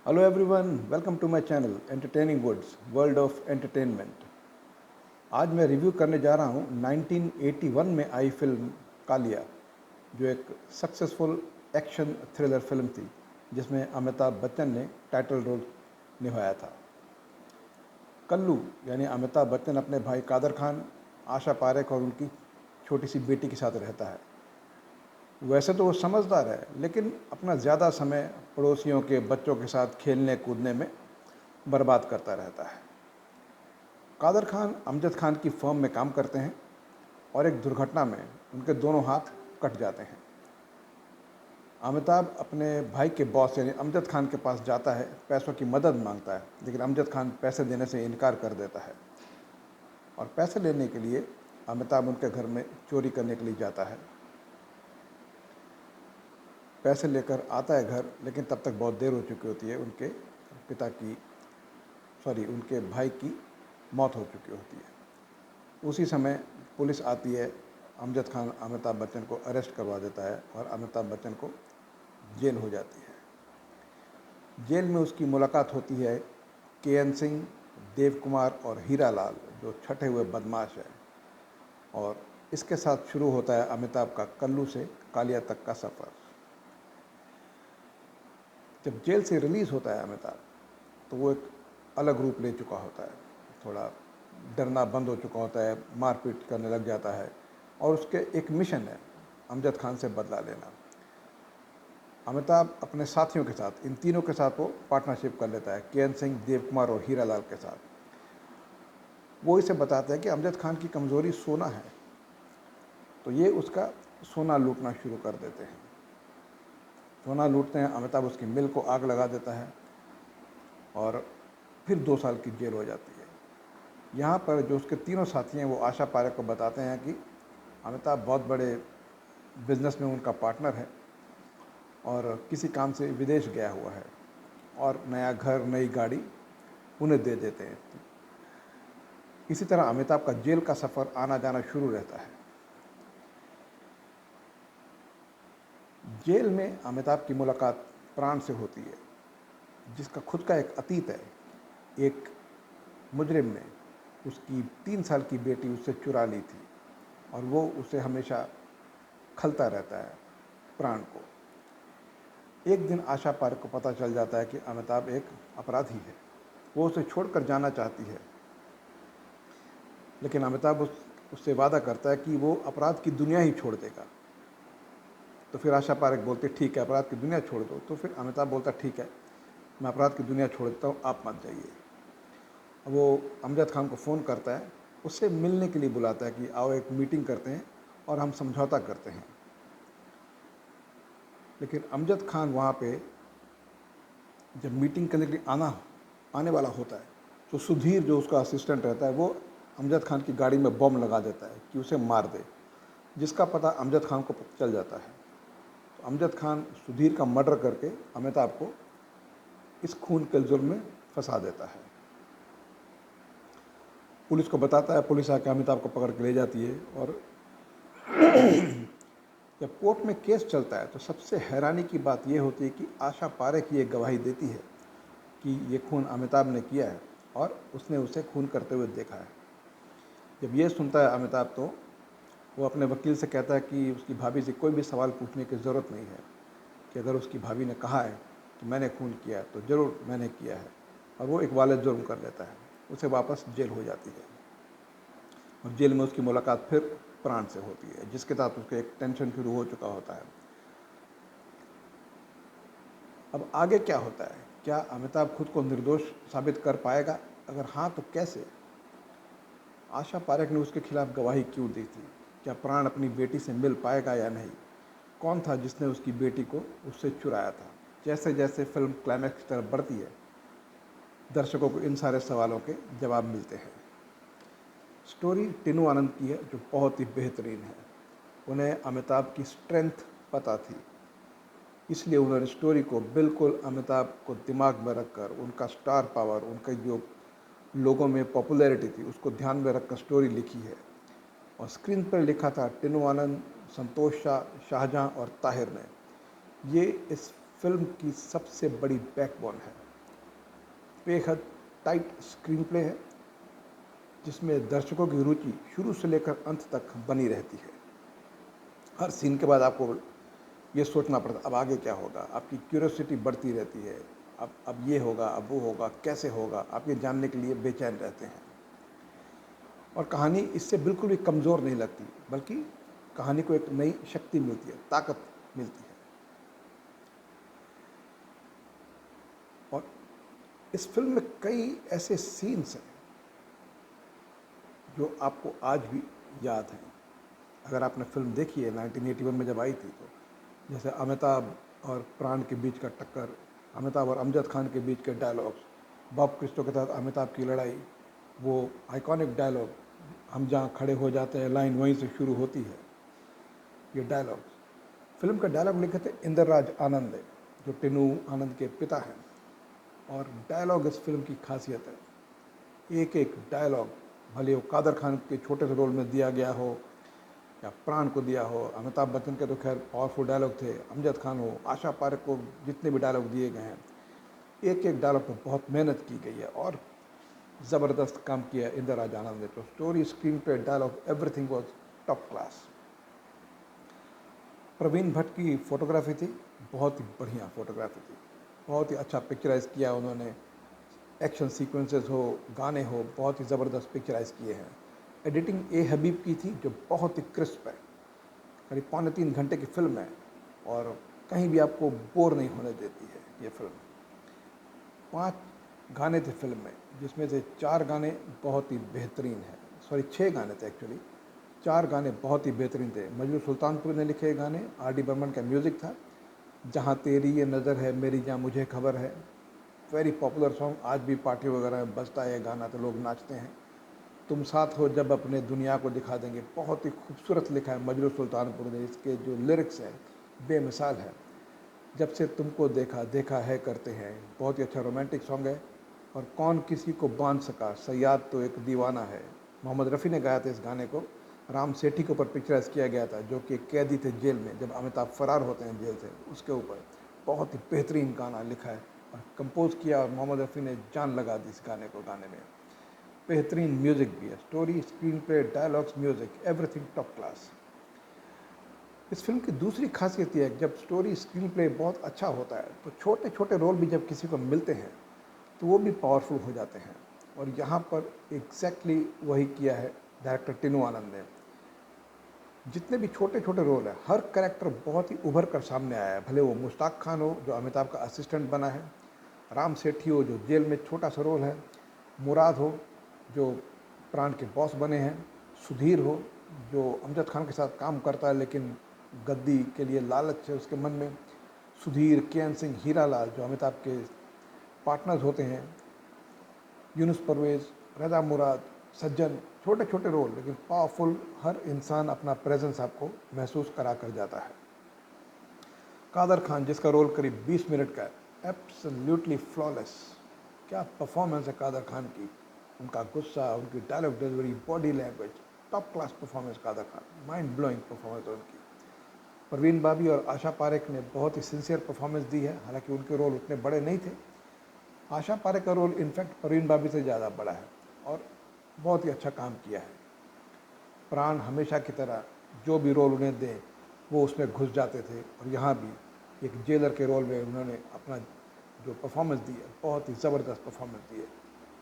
Hello everyone, welcome to my channel entertaining woods world of entertainment. आज मैं review करने जा रहा हूँ 1981 में आई फिल्म कालिया, जो एक सक्सेसफुल एक्शन थ्रिलर फिल्म थी जिसमें अमिताभ बच्चन ने टाइटल रोल निभाया था। कल्लू यानी अमिताभ बच्चन अपने भाई कादर खान, आशा पारेख और उनकी छोटी सी बेटी के साथ रहता है। वैसे तो वो समझदार है, लेकिन अपना ज़्यादा समय पड़ोसियों के बच्चों के साथ खेलने कूदने में बर्बाद करता रहता है। कादर खान अमजद खान की फर्म में काम करते हैं और एक दुर्घटना में उनके दोनों हाथ कट जाते हैं। अमिताभ अपने भाई के बॉस यानी अमजद खान के पास जाता है, पैसों की मदद मांगता है, लेकिन अमजद खान पैसे देने से इनकार कर देता है और पैसे लेने के लिए अमिताभ उनके घर में चोरी करने के लिए जाता है। पैसे लेकर आता है घर, लेकिन तब तक बहुत देर हो चुकी होती है। उनके भाई की मौत हो चुकी होती है। उसी समय पुलिस आती है। अमजद खान अमिताभ बच्चन को अरेस्ट करवा देता है और अमिताभ बच्चन को जेल हो जाती है। जेल में उसकी मुलाकात होती है के.एन. सिंह, देव कुमार और हीरा लाल, जो छठे हुए बदमाश है। और इसके साथ शुरू होता है अमिताभ का कल्लू से कालिया तक का सफ़र। जब जेल से रिलीज़ होता है अमिताभ, तो वो एक अलग रूप ले चुका होता है। थोड़ा डरना बंद हो चुका होता है, मारपीट करने लग जाता है और उसके एक मिशन है अमजद खान से बदला लेना। अमिताभ अपने साथियों के साथ, इन तीनों के साथ वो पार्टनरशिप कर लेता है, के.एन. सिंह, देव कुमार और हीरा लाल के साथ। वो इसे बताते हैं कि अमजद खान की कमज़ोरी सोना है, तो ये उसका सोना लूटना शुरू कर देते हैं। सोना लूटते हैं, अमिताभ उसकी मिल को आग लगा देता है और फिर 2 साल की जेल हो जाती है। यहाँ पर जो उसके तीनों साथी हैं वो आशा पारेख को बताते हैं कि अमिताभ बहुत बड़े बिजनेस में उनका पार्टनर है और किसी काम से विदेश गया हुआ है और नया घर, नई गाड़ी उन्हें दे देते हैं। इसी तरह अमिताभ का जेल का सफ़र आना जाना शुरू रहता है। जेल में अमिताभ की मुलाकात प्राण से होती है, जिसका खुद का एक अतीत है। एक मुजरिम ने उसकी 3 साल की बेटी उससे चुरा ली थी और वो उसे हमेशा खलता रहता है, प्राण को। एक दिन आशा पारेख को पता चल जाता है कि अमिताभ एक अपराधी है। वो उसे छोड़कर जाना चाहती है, लेकिन अमिताभ उससे वादा करता है कि वो अपराध की दुनिया ही छोड़ देगा। तो फिर आशा पारेख बोलती ठीक है, अपराध की दुनिया छोड़ दो। तो फिर अमिताभ बोलता ठीक है, मैं अपराध की दुनिया छोड़ देता हूँ, आप मत जाइए। वो अमजद खान को फ़ोन करता है, उससे मिलने के लिए बुलाता है कि आओ एक मीटिंग करते हैं और हम समझौता करते हैं। लेकिन अमजद खान वहाँ पे जब मीटिंग करने के लिए आने वाला होता है, तो सुधीर जो उसका असिस्टेंट रहता है, वो अमजद खान की गाड़ी में बम लगा देता है कि उसे मार दे, जिसका पता अमजद खान को चल जाता है। तो अमजद खान सुधीर का मर्डर करके अमिताभ को इस खून के जुर्म में फंसा देता है। पुलिस को बताता है, पुलिस आकर अमिताभ को पकड़ के ले जाती है। और जब कोर्ट में केस चलता है, तो सबसे हैरानी की बात यह होती है कि आशा पारेख ये गवाही देती है कि ये खून अमिताभ ने किया है और उसने उसे खून करते हुए देखा है। जब ये सुनता है अमिताभ, तो वो अपने वकील से कहता है कि उसकी भाभी से कोई भी सवाल पूछने की ज़रूरत नहीं है, कि अगर उसकी भाभी ने कहा है कि मैंने खून किया है, तो ज़रूर मैंने किया है। और वो एक वालिद जुर्म कर लेता है, उसे वापस जेल हो जाती है और जेल में उसकी मुलाकात फिर प्राण से होती है, जिसके साथ उसको एक टेंशन शुरू हो चुका होता है। अब आगे क्या होता है? क्या अमिताभ खुद को निर्दोष साबित कर पाएगा? अगर हाँ, तो कैसे? आशा पारेख ने उसके खिलाफ गवाही क्यों दी थी? क्या प्राण अपनी बेटी से मिल पाएगा या नहीं? कौन था जिसने उसकी बेटी को उससे चुराया था? जैसे जैसे फिल्म क्लाइमैक्स की तरफ बढ़ती है, दर्शकों को इन सारे सवालों के जवाब मिलते हैं। स्टोरी टिनू आनंद की है, जो बहुत ही बेहतरीन है। उन्हें अमिताभ की स्ट्रेंथ पता थी, इसलिए उन्होंने स्टोरी को बिल्कुल अमिताभ को दिमाग में रखकर, उनका स्टार पावर, उनका जो लोगों में पॉपुलैरिटी थी, उसको ध्यान में रखकर स्टोरी लिखी है। और स्क्रीन पर लिखा था टिनू आनंद, संतोष शाह, शाहजहां और ताहिर ने। ये इस फिल्म की सबसे बड़ी बैकबोन है। बेहद टाइट स्क्रीन प्ले है जिसमें दर्शकों की रुचि शुरू से लेकर अंत तक बनी रहती है। हर सीन के बाद आपको ये सोचना पड़ता अब आगे क्या होगा, आपकी क्यूरियोसिटी बढ़ती रहती है। अब ये होगा, अब वो होगा, कैसे होगा, आप ये जानने के लिए बेचैन रहते हैं। और कहानी इससे बिल्कुल भी कमज़ोर नहीं लगती, बल्कि कहानी को एक नई शक्ति मिलती है, ताकत मिलती है। और इस फिल्म में कई ऐसे सीन्स हैं जो आपको आज भी याद हैं। अगर आपने फिल्म देखी है 1981 में जब आई थी, तो जैसे अमिताभ और प्राण के बीच का टक्कर, अमिताभ और अमजद खान के बीच के डायलॉग्स, बॉब क्रिस्टो के साथ अमिताभ की लड़ाई, वो आइकॉनिक डायलॉग, हम जहाँ खड़े हो जाते हैं लाइन वहीं से शुरू होती है। ये डायलॉग्स, फिल्म का डायलॉग लिखे थे इंदर राज आनंद, जो टिनू आनंद के पिता हैं। और डायलॉग इस फिल्म की खासियत है। एक एक डायलॉग, भले वो कादर खान के छोटे से रोल में दिया गया हो या प्राण को दिया हो, अमिताभ बच्चन के तो खैर पावरफुल डायलॉग थे, अमजद खान हो, आशा पारेख को जितने भी डायलॉग दिए गए हैं, एक एक डायलॉग पर बहुत मेहनत की गई है और ज़बरदस्त काम किया है इंदर राज आनंद ने। तो स्टोरी, स्क्रीन पे, dialogue, everything was top class. Praveen Bhatt की फ़ोटोग्राफी थी, बहुत ही बढ़िया फ़ोटोग्राफी थी, बहुत ही अच्छा पिक्चराइज़ किया उन्होंने। एक्शन सीक्वेंसेस हो, गाने हो, बहुत ही ज़बरदस्त पिक्चराइज़ किए हैं। एडिटिंग ए हबीब की थी, जो बहुत ही क्रिस्प है। करीब 3.25 घंटे की फिल्म है और कहीं भी आपको बोर नहीं होने देती है ये फिल्म। 5 गाने थे फिल्म में, जिसमें से 4 गाने बहुत ही बेहतरीन हैं। सॉरी, 6 गाने थे एक्चुअली। 4 गाने बहुत ही बेहतरीन थे। मजरू सुल्तानपुर ने लिखे गाने, आर डी बर्मन का म्यूज़िक था। जहाँ तेरी ये नज़र है, मेरी जहाँ मुझे खबर है, वेरी पॉपुलर सॉन्ग, आज भी पार्टी वगैरह में बजता है ये गाना तो लोग नाचते हैं। तुम साथ हो जब अपने दुनिया को दिखा देंगे, बहुत ही खूबसूरत लिखा है मजरू सुल्तानपुर ने। इसके जो लिरिक्स हैं बेमिसाल है। जब से तुमको देखा देखा है करते हैं, बहुत ही अच्छा रोमांटिक सॉन्ग है। और कौन किसी को बांध सका, सयाद तो एक दीवाना है, मोहम्मद रफ़ी ने गाया था इस गाने को। राम सेठी के ऊपर पिक्चराइज किया गया था, जो कि कैदी थे जेल में, जब अमिताभ फरार होते हैं जेल से, उसके ऊपर बहुत ही बेहतरीन गाना लिखा है और कंपोज किया, और मोहम्मद रफ़ी ने जान लगा दी इस गाने को गाने में। बेहतरीन म्यूज़िक भी है, story, screen play, dialogues, music, everything top class. इस फिल्म की दूसरी खासियत यह है कि जब स्टोरी, स्क्रीन प्ले बहुत अच्छा होता है, तो छोटे छोटे रोल भी जब किसी को मिलते हैं तो वो भी पावरफुल हो जाते हैं। और यहाँ पर एग्जैक्टली वही किया है डायरेक्टर टिनू आनंद ने। जितने भी छोटे छोटे रोल हैं, हर कैरेक्टर बहुत ही उभर कर सामने आया है। भले वो मुश्ताक खान हो, जो अमिताभ का असिस्टेंट बना है, राम सेठी हो, जो जेल में छोटा सा रोल है, मुराद हो, जो प्राण के बॉस बने हैं, सुधीर हो, जो अमजद खान के साथ काम करता है लेकिन गद्दी के लिए लालच है उसके मन में, सुधीर, केएन सिंह, हीरालाल, जो अमिताभ के पार्टनर्स होते हैं, यूनुस परवेज़, रज़ा मुराद, सज्जन, छोटे छोटे रोल लेकिन पावरफुल। हर इंसान अपना प्रेजेंस आपको महसूस करा कर जाता है। कादर खान, जिसका रोल करीब 20 मिनट का है, एब्सोल्युटली फ्लॉलेस। क्या परफॉर्मेंस है कादर खान की, उनका गुस्सा, उनकी dialogue delivery, body language, top class performance Kader Khan, mind blowing performance है उनकी। परवीन बाबी और आशा पारेख ने बहुत ही सिंसियर परफॉर्मेंस दी है, हालांकि उनके रोल उतने बड़े नहीं थे। आशा पारेख का रोल इनफैक्ट परवीन बाबी से ज़्यादा बड़ा है और बहुत ही अच्छा काम किया है। प्राण हमेशा की तरह जो भी रोल उन्हें दें वो उसमें घुस जाते थे, और यहाँ भी एक जेलर के रोल में उन्होंने अपना जो परफॉर्मेंस दी है, बहुत ही ज़बरदस्त परफॉर्मेंस दी है।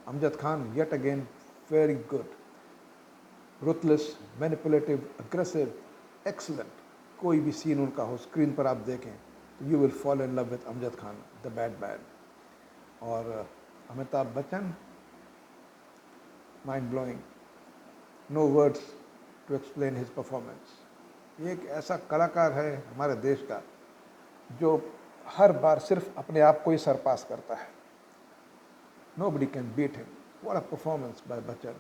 Amjad Khan yet again very good, ruthless, manipulative, aggressive, excellent. कोई भी सीन उनका हो स्क्रीन पर आप देखें तो you will fall in love with Amjad Khan, the bad man. और Amitabh Bachchan, mind blowing, no words to explain his performance. ये एक ऐसा कलाकार है हमारे देश का जो हर बार सिर्फ अपने आप को ही सरपास करता है। Nobody can beat him. What a performance by Bachchan,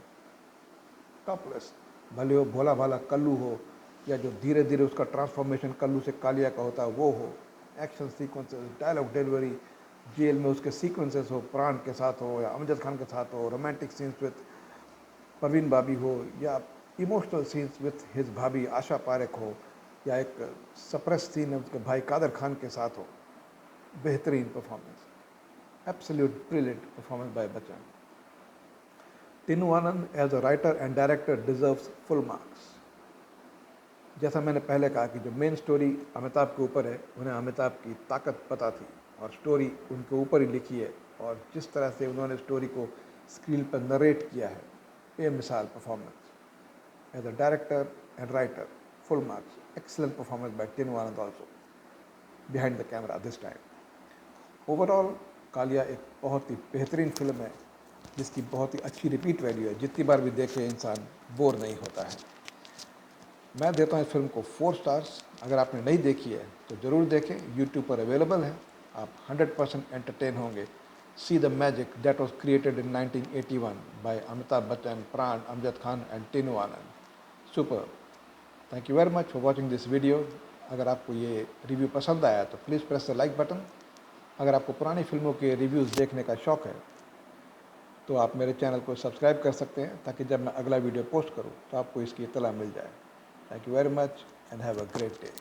topless. भले वो भोला भाला कल्लू हो, या जो धीरे धीरे उसका ट्रांसफॉर्मेशन कल्लू से कालिया का होता है वो हो, action sequences, dialogue delivery, jail में उसके सीक्वेंसेस हो, प्राण के साथ हो या अमजद खान के साथ हो, रोमांटिक सीन्स विद परवीन बाबी हो, या इमोशनल सीन्स विथ हिज भाभी आशा पारेख हो, या एक सप्रेस सीन उसके भाई कादर खान के साथ हो, बेहतरीन performance. Absolute brilliant performance by Bachchan. Tinu Anand as a writer and director deserves full marks. जैसा मैंने पहले कहा कि जो मेन स्टोरी अमिताभ के ऊपर है, उन्हें अमिताभ की ताकत पता थी और स्टोरी उनके ऊपर ही लिखी है, और जिस तरह से उन्होंने स्टोरी को स्क्रीन पर नरेट किया है, बेमिसाल performance as a director and writer. Full marks. Excellent performance by Tinnu Anand also behind the camera this time. Overall Kaalia एक बहुत ही बेहतरीन फिल्म है जिसकी बहुत ही अच्छी रिपीट वैल्यू है. जितनी बार भी देखे इंसान बोर नहीं होता है. मैं देता हूँ इस फिल्म को 4 स्टार्स. अगर आपने नहीं देखी है तो ज़रूर देखें, यूट्यूब पर अवेलेबल है. आप 100% एंटरटेन होंगे. See the magic that was created in 1981 by Amitabh Bachchan, Pran, Amjad Khan and Tinu Anand. Super. Thank you very much for watching this video. अगर आपको ये रिव्यू पसंद आया तो please press the like button. अगर आपको पुरानी फिल्मों के रिव्यूज़ देखने का शौक़ है तो आप मेरे चैनल को सब्सक्राइब कर सकते हैं, ताकि जब मैं अगला वीडियो पोस्ट करूं तो आपको इसकी इत्तला मिल जाए. Thank you very much and have a great day.